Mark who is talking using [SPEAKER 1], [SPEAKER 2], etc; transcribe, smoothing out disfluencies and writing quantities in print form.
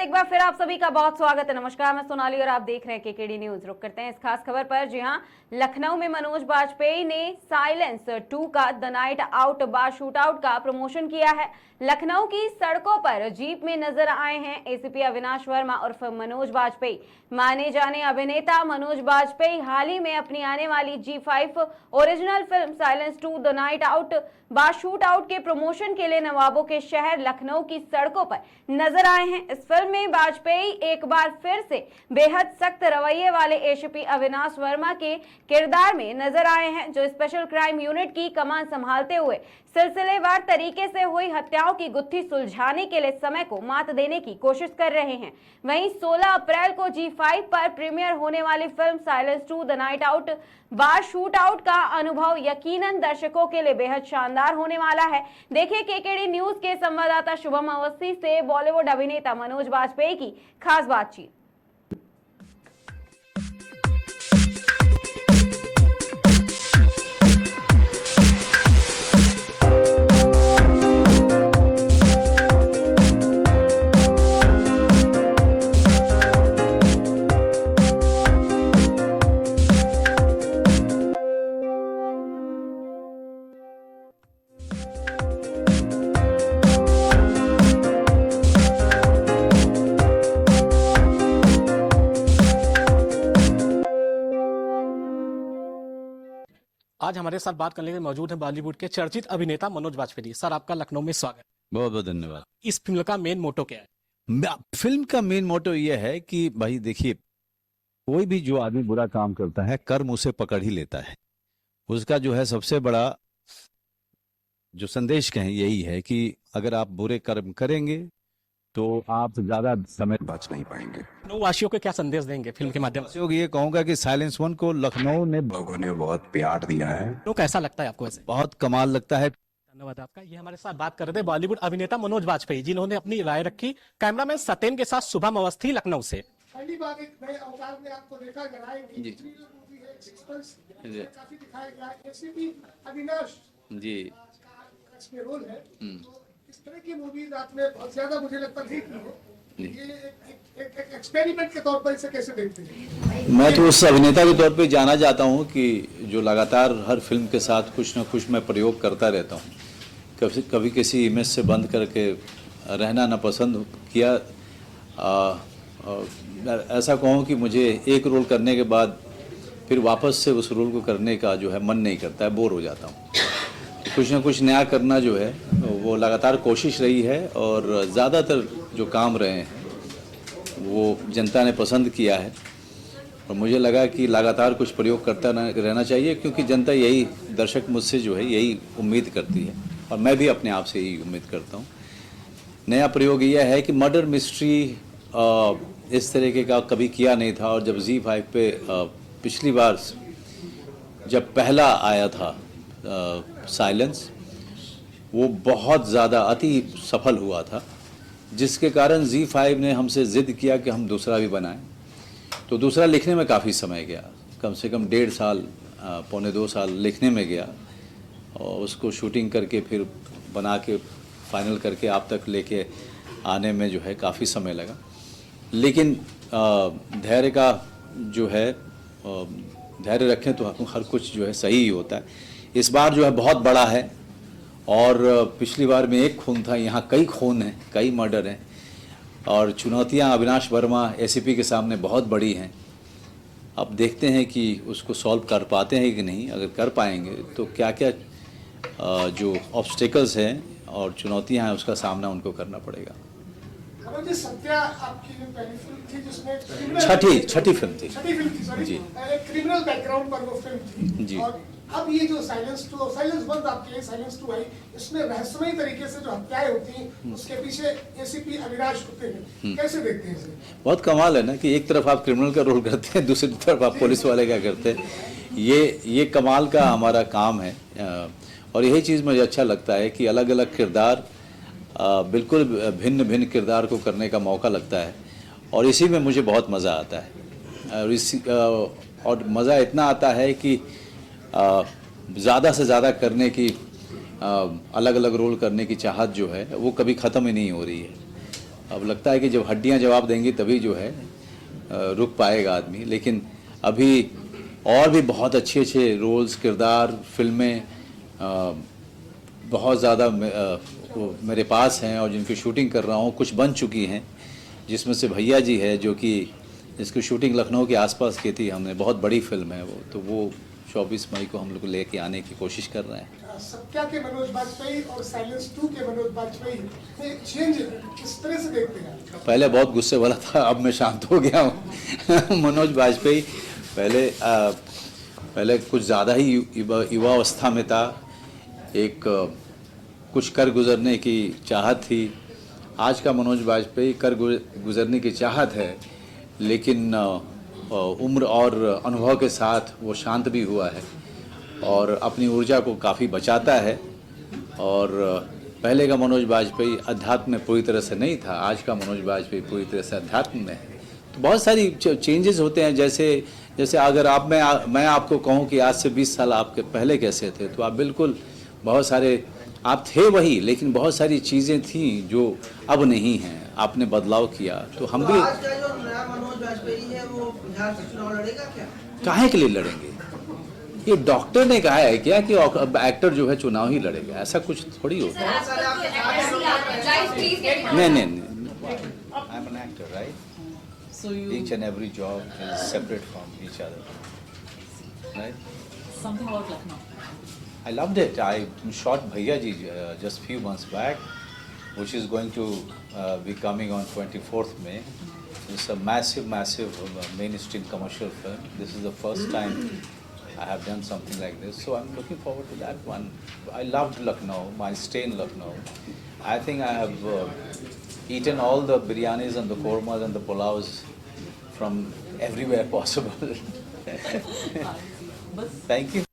[SPEAKER 1] एक बार फिर आप सभी का बहुत स्वागत है। नमस्कार, मैं सोनाली और आप देख रहे हैं केकेडी न्यूज। रुक करते हैं इस खास खबर पर। जी हां, लखनऊ में मनोज बाजपेयी ने साइलेंस 2 का the night out bar shoot out का प्रमोशन किया है। लखनऊ की सड़कों पर जीप में नजर आए हैं एसीपी अविनाश वर्मा उर्फ मनोज बाजपेयी। माने जाने अभिनेता मनोज बाजपेयी हाल ही में अपनी आने वाली G5 original film silence 2 the night out bar shoot out के प्रमोशन के लिए नवाबों के शहर लखनऊ की सड़कों पर नजर आए हैं। इस फिल्म में बाजपेयी एक बार फिर से बेहद सख्त रवैये वाले एसीपी अविनाश वर्मा के किरदार में नजर आए हैं, जो स्पेशल क्राइम यूनिट की कमान संभालते हुए सिलसिलेवार तरीके से हुई हत्याओं की गुत्थी सुलझाने के लिए समय को मात देने की कोशिश कर रहे हैं। वहीं 16 अप्रैल को G5 पर प्रीमियर होने वाली film silence 2 the night out bar shoot out का अनुभव यकीनन दर्शकों के लिए बेहद शानदार होने वाला है। देखिए केकेडी न्यूज के संवाददाता शुभम अवस्थी से बॉलीवुड अभिनेता मनोज बाजपेयी की खास बातचीत।
[SPEAKER 2] आज हमारे साथ बात करने के लिए मौजूद है बॉलीवुड के चर्चित अभिनेता मनोज बाजपेयी। सर, आपका लखनऊ में स्वागत।
[SPEAKER 3] बहुत बहुत धन्यवाद।
[SPEAKER 2] इस फिल्म का मेन मोटो क्या है?
[SPEAKER 3] फिल्म का मेन मोटो यह है कि भाई देखिए, कोई भी जो आदमी बुरा काम करता है कर्म उसे पकड़ ही लेता है। उसका जो है सबसे बड़ा जो संदेश कहें यही है कि अगर आप बुरे कर्म करेंगे तो आप ज्यादा समय बच नहीं पाएंगे।
[SPEAKER 2] लखनऊ वासियों को क्या संदेश देंगे फिल्म के माध्यम से?
[SPEAKER 3] ये कहूंगा कि साइलेंस 1 को लखनऊ ने
[SPEAKER 4] लोगों ने बहुत प्यार दिया है।
[SPEAKER 2] तो कैसा लगता है आपको ऐसे?
[SPEAKER 3] बहुत कमाल लगता है।
[SPEAKER 2] धन्यवाद आपका। ये हमारे साथ बात कर रहे थे बॉलीवुड अभिनेता मनोज बाजपेयी, जिन्होंने अपनी राय रखी। कैमरामैन सत्येन के साथ शुभम अवस्थी, लखनऊ से।
[SPEAKER 5] पहली बार एक नए अवतार में आपको देखा गया है कि मूवी है एक्सप्रेस काफी दिखाया गया है। ऐसे भी अविनाश
[SPEAKER 3] जी
[SPEAKER 5] का इसमें रोल है। तो इस तरह की मूवीज आपने बहुत ज्यादा मुझे लगता नहीं की है। ये एक एक्सपेरिमेंट के तौर पर इसे कैसे देखते हैं?
[SPEAKER 3] मैं तो उस अभिनेता के तौर पे जाना चाहता हूँ कि जो लगातार हर फिल्म के साथ कुछ न कुछ मैं प्रयोग करता रहता हूँ। कभी किसी इमेज से बंद करके रहना ना पसंद किया। ऐसा कहूँ कि मुझे एक रोल करने के बाद फिर वापस से उस रोल को करने का जो है मन नहीं करता है, बोर हो जाता हूँ। कुछ ना कुछ नया करना जो है वो लगातार कोशिश रही है और ज़्यादातर जो काम रहे हैं वो जनता ने पसंद किया है। और मुझे लगा कि लगातार कुछ प्रयोग करता रहना चाहिए, क्योंकि जनता यही, दर्शक मुझसे जो है यही उम्मीद करती है और मैं भी अपने आप से यही उम्मीद करता हूँ। नया प्रयोग यह है कि मर्डर मिस्ट्री इस तरीके का कभी किया नहीं था। और जब G5 पे पिछली बार जब पहला आया था साइलेंस, वो बहुत ज़्यादा अति सफल हुआ था, जिसके कारण G5 ने हमसे ज़िद किया कि हम दूसरा भी बनाएं। तो दूसरा लिखने में काफ़ी समय गया, कम से कम 1.5 साल, पौने 2 साल लिखने में गया और उसको शूटिंग करके फिर बना के फाइनल करके आप तक लेके आने में जो है काफ़ी समय लगा। लेकिन धैर्य का जो है, धैर्य रखें तो हर कुछ जो है सही ही होता है। इस बार जो है बहुत बड़ा है और पिछली बार में एक खून था, यहाँ कई खून हैं, कई मर्डर हैं और चुनौतियाँ अविनाश वर्मा एसीपी के सामने बहुत बड़ी हैं। अब देखते हैं कि उसको सॉल्व कर पाते हैं कि नहीं। अगर कर पाएंगे तो क्या क्या जो ऑब्स्टिकल्स हैं और चुनौतियाँ हैं उसका सामना उनको करना पड़ेगा।
[SPEAKER 5] सत्या आपकी जो पहली फिल्म थी जिसमें
[SPEAKER 3] छठी फिल्म थी
[SPEAKER 5] सॉरी जी, एक क्रिमिनल बैकग्राउंड पर वो फिल्म थी जी। और अब ये जो साइलेंस 2 और साइलेंस 1 आपके साइलेंस 2 आई, इसमें रहस्यमयी तरीके से जो हत्याएं होती हैं उसके पीछे एसीपी अविनाश होते हैं। कैसे देखते हैं इसे?
[SPEAKER 3] बहुत कमाल है ना कि एक तरफ आप क्रिमिनल का रोल करते हैं, दूसरी तरफ आप पुलिस वाले का करते हैं। ये कमाल का हमारा काम है और यही चीज़ मुझे अच्छा लगता है कि अलग अलग किरदार, बिल्कुल भिन्न भिन्न किरदार को करने का मौका लगता है और इसी में मुझे बहुत मज़ा आता है। और मज़ा इतना आता है कि ज़्यादा से ज़्यादा करने की, अलग अलग रोल करने की चाहत जो है वो कभी ख़त्म ही नहीं हो रही है। अब लगता है कि जब हड्डियां जवाब देंगी तभी जो है रुक पाएगा आदमी। लेकिन अभी और भी बहुत अच्छे अच्छे रोल्स, किरदार, फिल्में बहुत ज़्यादा मेरे पास हैं और जिनकी शूटिंग कर रहा हूँ, कुछ बन चुकी हैं, जिसमें से भैया जी है जो कि इसकी शूटिंग लखनऊ के आसपास की थी हमने, बहुत बड़ी फिल्म है वो, तो वो 24 मई को हम लोग लेके आने की कोशिश कर रहे हैं।
[SPEAKER 5] सत्या के मनोज बाजपेयी और साइलेंस 2 के मनोज बाजपेयी में चेंज किस तरह से देखते हैं?
[SPEAKER 3] पहले बहुत गुस्से वाला था, अब मैं शांत हो गया हूँ। मनोज बाजपेयी पहले कुछ ज़्यादा ही युवा अवस्था में था, एक कुछ कर गुजरने की चाहत थी। आज का मनोज बाजपेयी कर गुजरने की चाहत है, लेकिन उम्र और अनुभव के साथ वो शांत भी हुआ है और अपनी ऊर्जा को काफ़ी बचाता है। और पहले का मनोज बाजपेयी अध्यात्म में पूरी तरह से नहीं था, आज का मनोज बाजपेयी पूरी तरह से अध्यात्म में है। तो बहुत सारी चेंजेस होते हैं। जैसे अगर मैं आपको कहूँ कि आज से 20 साल आपके पहले कैसे थे, तो आप बिल्कुल बहुत सारे आप थे वही, लेकिन बहुत सारी चीज़ें थी जो अब नहीं हैं, आपने बदलाव किया। तो हम भी
[SPEAKER 6] आज का जो नया मनोज वाजपेयी है वो बिहार से चुनाव लड़ेगा क्या?
[SPEAKER 3] काहे के लिए लड़ेंगे? ये डॉक्टर ने कहा है क्या कि एक्टर जो है चुनाव ही लड़ेगा? ऐसा कुछ थोड़ी होता है। नहीं, I am an actor, right?
[SPEAKER 7] So you
[SPEAKER 3] Each and every job is separate from each other, right?
[SPEAKER 7] something about Lucknow.
[SPEAKER 3] I loved it. I shot Bhaiya Ji just few months back, which is going to be coming on 24th May. It's a massive mainstream commercial film. This is the first time I have done something like this, so I'm looking forward to that one. I loved Lucknow. I stay in Lucknow. I think I have eaten all the biryanis and the kormas and the pulaus from everywhere possible.
[SPEAKER 7] But
[SPEAKER 3] Thank you.